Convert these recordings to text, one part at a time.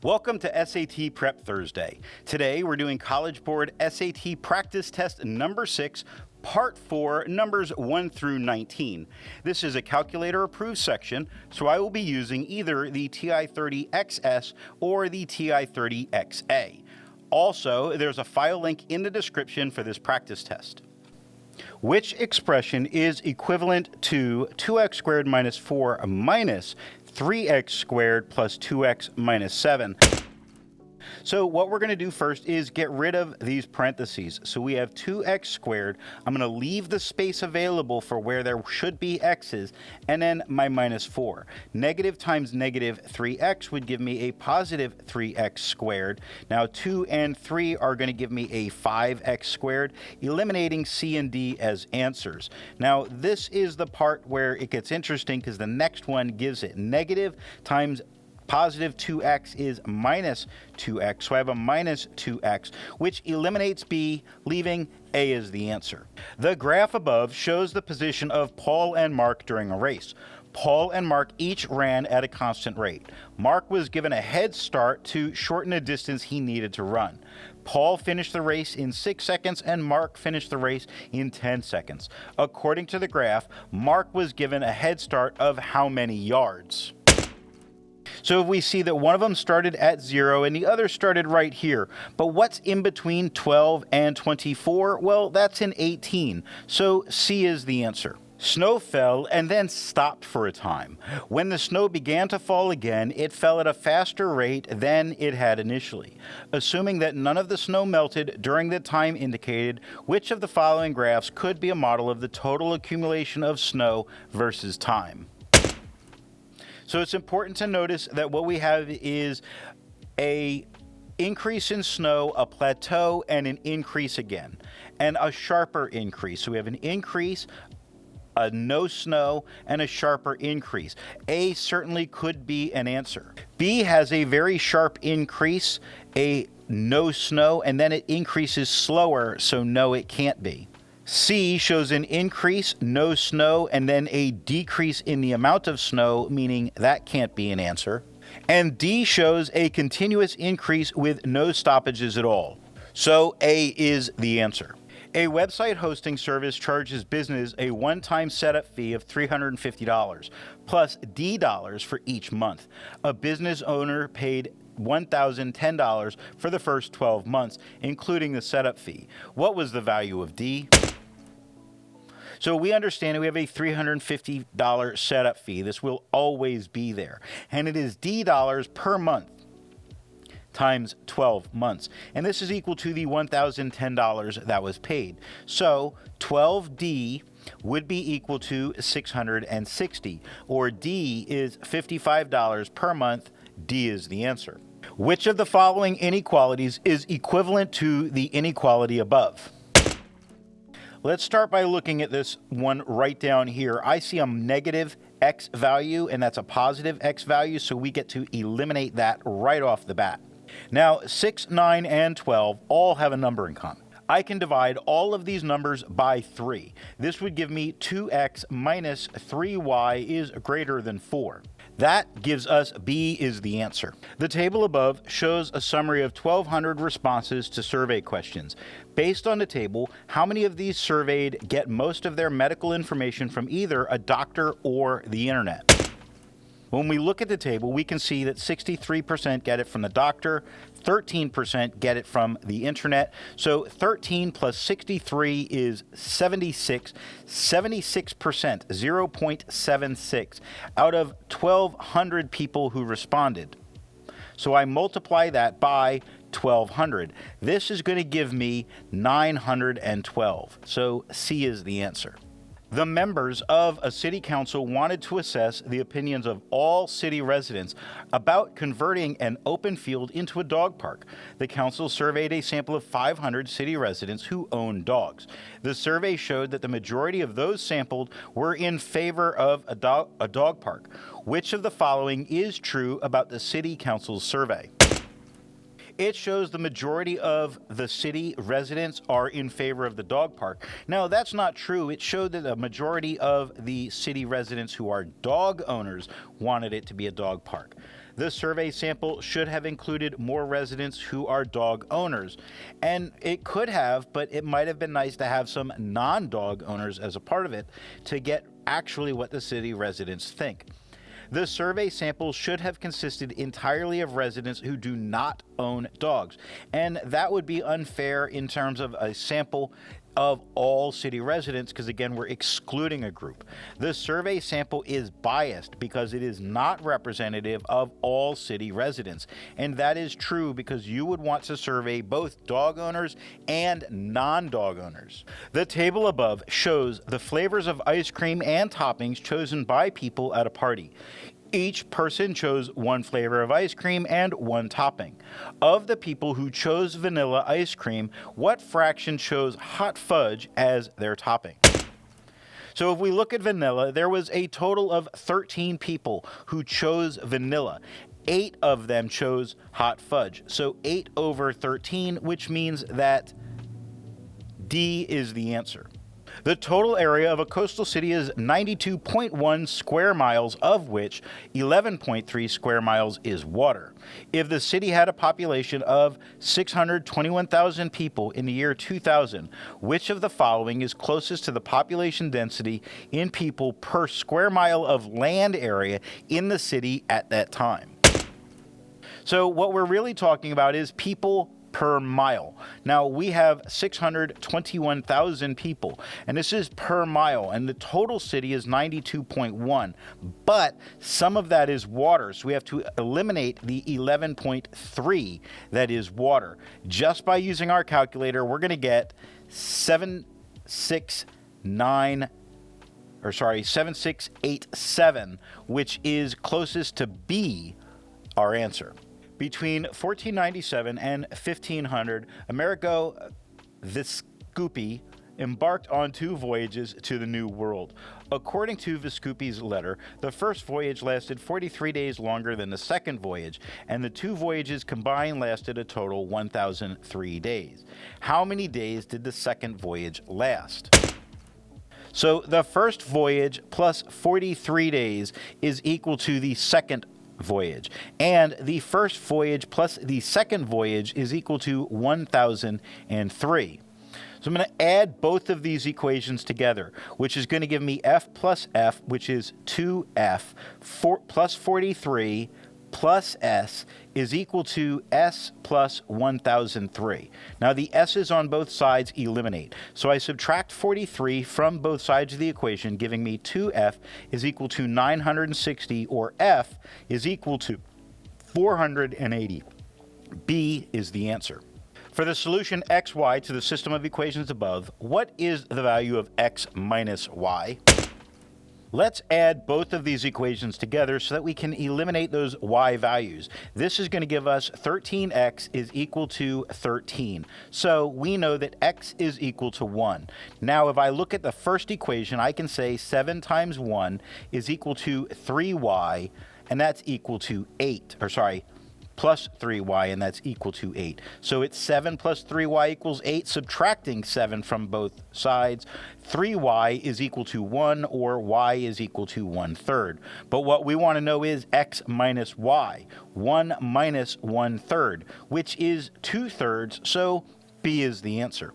Welcome to SAT Prep Thursday. Today we're doing College Board SAT Practice Test number 6, Part 4, numbers 1 through 19. This is a calculator approved section, so I will be using either the TI-30XS or the TI-30XA. Also, there's a file link in the description for this practice test. Which expression is equivalent to 2x squared minus 4 minus 3x squared plus 2x minus 7? So what we're going to do first is get rid of these parentheses. So we have 2x squared. I'm going to leave the space available for where there should be x's, and then my minus 4. Negative times negative 3x would give me a positive 3x squared. Now 2 and 3 are going to give me a 5x squared, eliminating C and D as answers. Now this is the part where it gets interesting because the next one gives it negative times positive 2x is minus 2x, so I have a minus 2x, which eliminates B, leaving A as the answer. The graph above shows the position of Paul and Mark during a race. Paul and Mark each ran at a constant rate. Mark was given a head start to shorten the distance he needed to run. Paul finished the race in 6 seconds and Mark finished the race in 10 seconds. According to the graph, Mark was given a head start of how many yards? So we see that one of them started at 0 and the other started right here. But what's in between 12 and 24? Well, that's an 18. So C is the answer. Snow fell and then stopped for a time. When the snow began to fall again, it fell at a faster rate than it had initially. Assuming that none of the snow melted during the time indicated, which of the following graphs could be a model of the total accumulation of snow versus time? So it's important to notice that what we have is a increase in snow, a plateau, and an increase again, and a sharper increase. So we have an increase, a no snow, and a sharper increase. A certainly could be an answer. B has a very sharp increase, a no snow, and then it increases slower, so no, it can't be. C shows an increase, no snow, and then a decrease in the amount of snow, meaning that can't be an answer. And D shows a continuous increase with no stoppages at all. So A is the answer. A website hosting service charges business a one-time setup fee of $350 plus D dollars for each month. A business owner paid $1,010 for the first 12 months, including the setup fee. What was the value of D? So we understand we have a $350 setup fee. This will always be there. And it is D dollars per month times 12 months. And this is equal to the $1,010 that was paid. So 12D would be equal to 660, or D is $55 per month. D is the answer. Which of the following inequalities is equivalent to the inequality above? Let's start by looking at this one right down here. I see a negative x value, and that's a positive x value, so we get to eliminate that right off the bat. Now, 6, 9, and 12 all have a number in common. I can divide all of these numbers by 3. This would give me 2x minus 3y is greater than 4. That gives us B is the answer. The table above shows a summary of 1,200 responses to survey questions. Based on the table, how many of these surveyed get most of their medical information from either a doctor or the internet? When we look at the table, we can see that 63% get it from the doctor, 13% get it from the internet. So 13 plus 63 is 76, 76%, 0.76 out of 1,200 people who responded. So I multiply that by 1,200. This is going to give me 912. So C is the answer. The members of a city council wanted to assess the opinions of all city residents about converting an open field into a dog park. The council surveyed a sample of 500 city residents who own dogs. The survey showed that the majority of those sampled were in favor of a dog park. Which of the following is true about the city council's survey? It shows the majority of the city residents are in favor of the dog park. Now, that's not true. It showed that a majority of the city residents who are dog owners wanted it to be a dog park. The survey sample should have included more residents who are dog owners. And it could have, but it might have been nice to have some non-dog owners as a part of it to get actually what the city residents think. The survey sample should have consisted entirely of residents who do not own dogs, and that would be unfair in terms of a sample of all city residents, because again, we're excluding a group. The survey sample is biased because it is not representative of all city residents, and that is true because you would want to survey both dog owners and non-dog owners. The table above shows the flavors of ice cream and toppings chosen by people at a party. Each person chose one flavor of ice cream and one topping. Of the people who chose vanilla ice cream, what fraction chose hot fudge as their topping? So if we look at vanilla, there was a total of 13 people who chose vanilla. 8 of them chose hot fudge. So 8 over 13, which means that D is the answer. The total area of a coastal city is 92.1 square miles, of which 11.3 square miles is water. If the city had a population of 621,000 people in the year 2000, which of the following is closest to the population density in people per square mile of land area in the city at that time? So what we're really talking about is people per mile. Now, we have 621,000 people, and this is per mile, and the total city is 92.1, but some of that is water, so we have to eliminate the 11.3 that is water. Just by using our calculator, we're going to get 7687, which is closest to B, our answer. Between 1497 and 1500, Amerigo Vespucci embarked on 2 voyages to the New World. According to Vespucci's letter, the first voyage lasted 43 days longer than the second voyage, and the 2 voyages combined lasted a total 1,003 days. How many days did the second voyage last? So the first voyage plus 43 days is equal to the second voyage, and the first voyage plus the second voyage is equal to 1,003. So I'm going to add both of these equations together, which is going to give me F plus F, which is 2F, plus 43 plus S is equal to S plus 1,003. Now the S's on both sides eliminate. So I subtract 43 from both sides of the equation, giving me 2F is equal to 960, or F is equal to 480. B is the answer. For the solution xy to the system of equations above, what is the value of x minus y? Let's add both of these equations together so that we can eliminate those y values. This is going to give us 13x is equal to 13. So we know that x is equal to 1. Now, if I look at the first equation, I can say 7 times 1 is equal to 3y, and that's equal to 8. Plus 3y, and that's equal to 8. So it's 7 plus 3y equals 8, subtracting 7 from both sides. 3y is equal to 1, or y is equal to 1/3. But what we want to know is x minus y. 1 minus 1/3, which is 2/3, so B is the answer.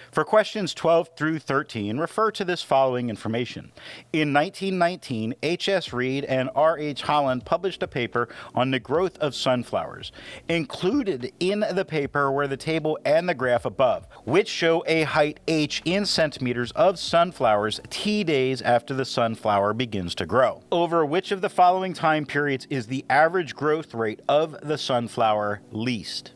For questions 12 through 13, refer to this following information. In 1919, H.S. Reed and R.H. Holland published a paper on the growth of sunflowers. Included in the paper were the table and the graph above, which show a height h in centimeters of sunflowers t days after the sunflower begins to grow. Over which of the following time periods is the average growth rate of the sunflower least?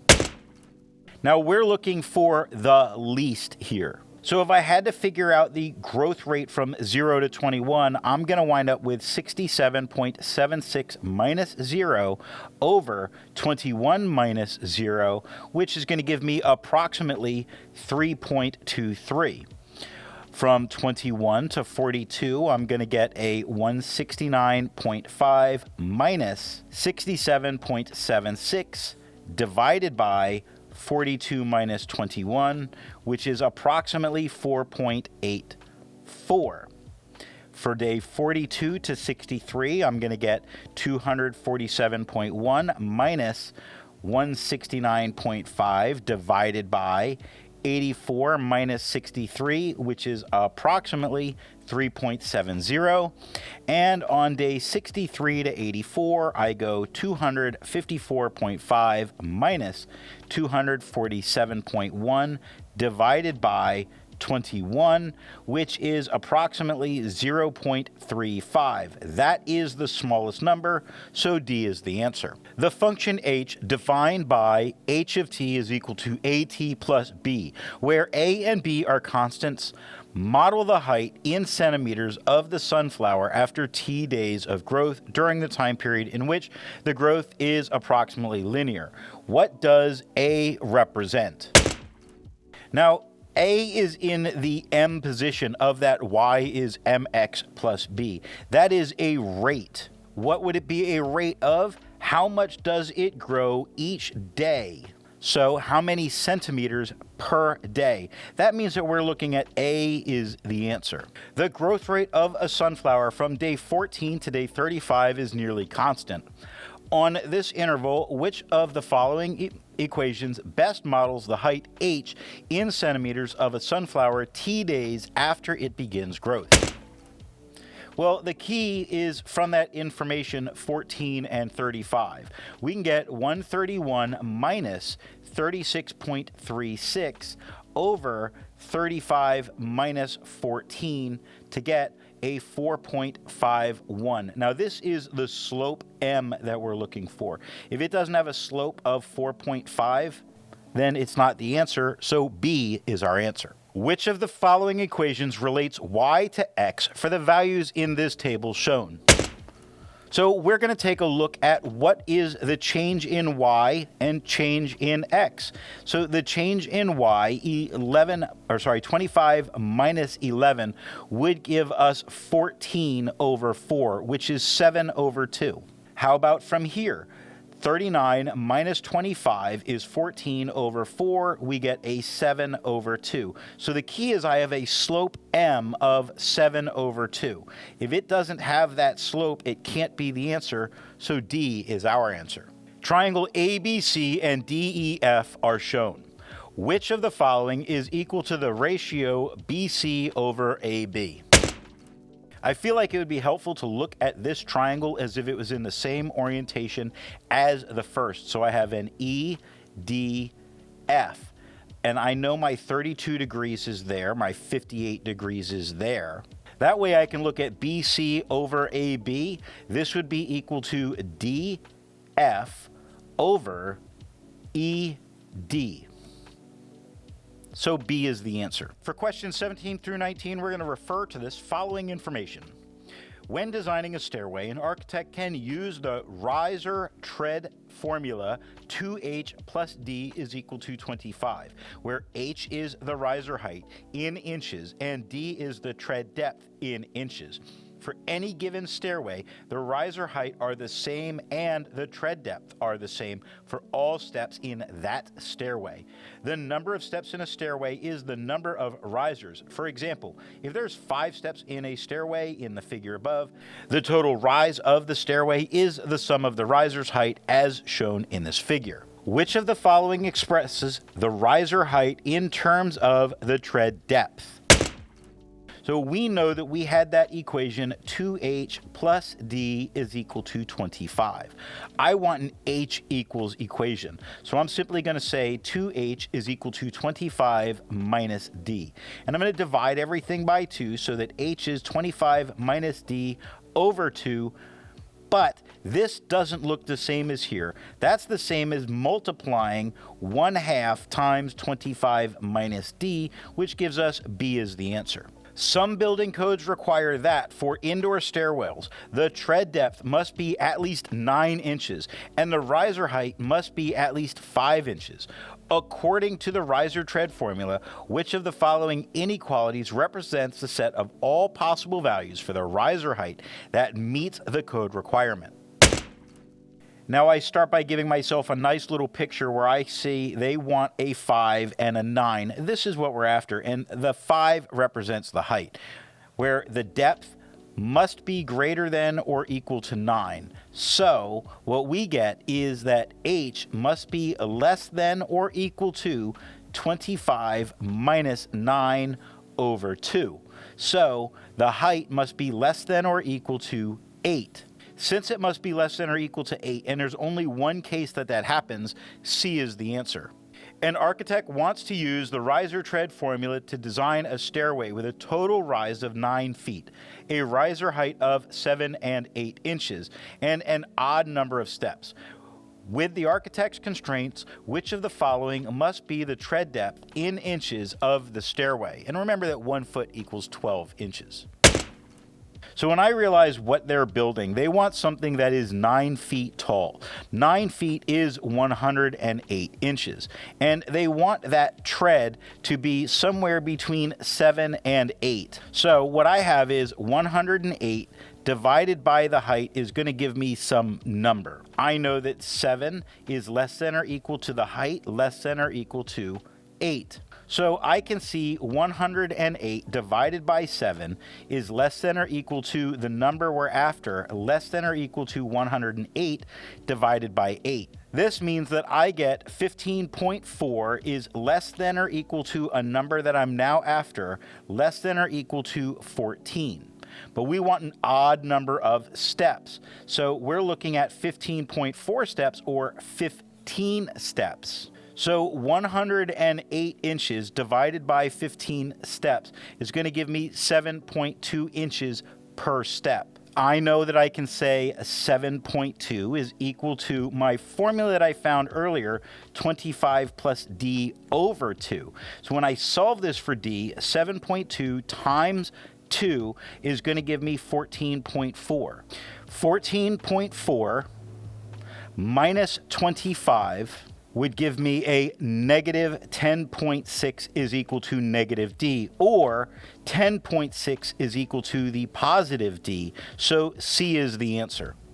Now we're looking for the least here. So if I had to figure out the growth rate from 0 to 21, I'm going to wind up with 67.76 minus 0 over 21 minus 0, which is going to give me approximately 3.23. From 21 to 42, I'm going to get a 169.5 minus 67.76 divided by 42 minus 21, which is approximately 4.84. For day 42 to 63, I'm going to get 247.1 minus 169.5 divided by 84 minus 63, which is approximately 3.70. And on day 63 to 84, I go 254.5 minus 247.1 divided by 21, which is approximately 0.35. That is the smallest number, so D is the answer. The function h defined by h of t is equal to at plus b, where a and b are constants. Model the height in centimeters of the sunflower after t days of growth during the time period in which the growth is approximately linear. What does a represent? Now, A is in the m position of that y is mx plus b. That is a rate. What would it be a rate of? How much does it grow each day? So how many centimeters per day? That means that we're looking at A is the answer. The growth rate of a sunflower from day 14 to day 35 is nearly constant. On this interval, which of the following equations best models the height h in centimeters of a sunflower t days after it begins growth? Well, the key is from that information 14 and 35. We can get 131 minus 36.36 over 35 minus 14 to get a 4.51. Now, this is the slope m that we're looking for. If it doesn't have a slope of 4.5, then it's not the answer, so B is our answer. Which of the following equations relates y to x for the values in this table shown? So we're going to take a look at what is the change in y and change in x. So the change in y, 25 minus 11, would give us 14 over 4, which is 7 over 2. How about from here? 39 minus 25 is 14 over 4. We get a 7 over 2. So the key is I have a slope m of 7 over 2. If it doesn't have that slope, it can't be the answer, so D is our answer. Triangle ABC and DEF are shown. Which of the following is equal to the ratio BC over AB? I feel like it would be helpful to look at this triangle as if it was in the same orientation as the first. So I have an EDF, and I know my 32 degrees is there, my 58 degrees is there. That way I can look at BC over AB. This would be equal to DF over ED. So B is the answer. For questions 17 through 19, we're going to refer to this following information. When designing a stairway, an architect can use the riser tread formula 2h plus d is equal to 25, where h is the riser height in inches and d is the tread depth in inches. For any given stairway, the riser height are the same and the tread depth are the same for all steps in that stairway. The number of steps in a stairway is the number of risers. For example, if there's 5 steps in a stairway in the figure above, the total rise of the stairway is the sum of the riser's height as shown in this figure. Which of the following expresses the riser height in terms of the tread depth? So we know that we had that equation 2h plus d is equal to 25. I want an h equals equation. So I'm simply going to say 2h is equal to 25 minus d. And I'm going to divide everything by 2 so that h is 25 minus d over 2. But this doesn't look the same as here. That's the same as multiplying 1/2 times 25 minus d, which gives us b as the answer. Some building codes require that for indoor stairwells, the tread depth must be at least 9 inches and the riser height must be at least 5 inches. According to the riser tread formula, which of the following inequalities represents the set of all possible values for the riser height that meets the code requirement? Now I start by giving myself a nice little picture where I see they want a 5 and a 9. This is what we're after, and the 5 represents the height, where the depth must be greater than or equal to 9. So what we get is that h must be less than or equal to 25 minus 9 over 2. So the height must be less than or equal to 8. Since it must be less than or equal to 8, and there's only one case that happens, C is the answer. An architect wants to use the riser tread formula to design a stairway with a total rise of 9 feet, a riser height of 7 and 8 inches, and an odd number of steps. With the architect's constraints, which of the following must be the tread depth in inches of the stairway? And remember that 1 foot equals 12 inches. So when I realize what they're building, they want something that is 9 feet tall. 9 feet is 108 inches. And they want that tread to be somewhere between 7 and 8. So what I have is 108 divided by the height is going to give me some number. I know that 7 is less than or equal to the height, less than or equal to 8. So I can see 108 divided by 7 is less than or equal to the number we're after, less than or equal to 108 divided by 8. This means that I get 15.4 is less than or equal to a number that I'm now after, less than or equal to 14. But we want an odd number of steps. So we're looking at 15.4 steps or 15 steps. So 108 inches divided by 15 steps is going to give me 7.2 inches per step. I know that I can say 7.2 is equal to my formula that I found earlier, 25 plus d over 2. So when I solve this for d, 7.2 times 2 is going to give me 14.4. 14.4 minus 25 would give me a negative 10.6 is equal to negative d, or 10.6 is equal to the positive d. So C is the answer.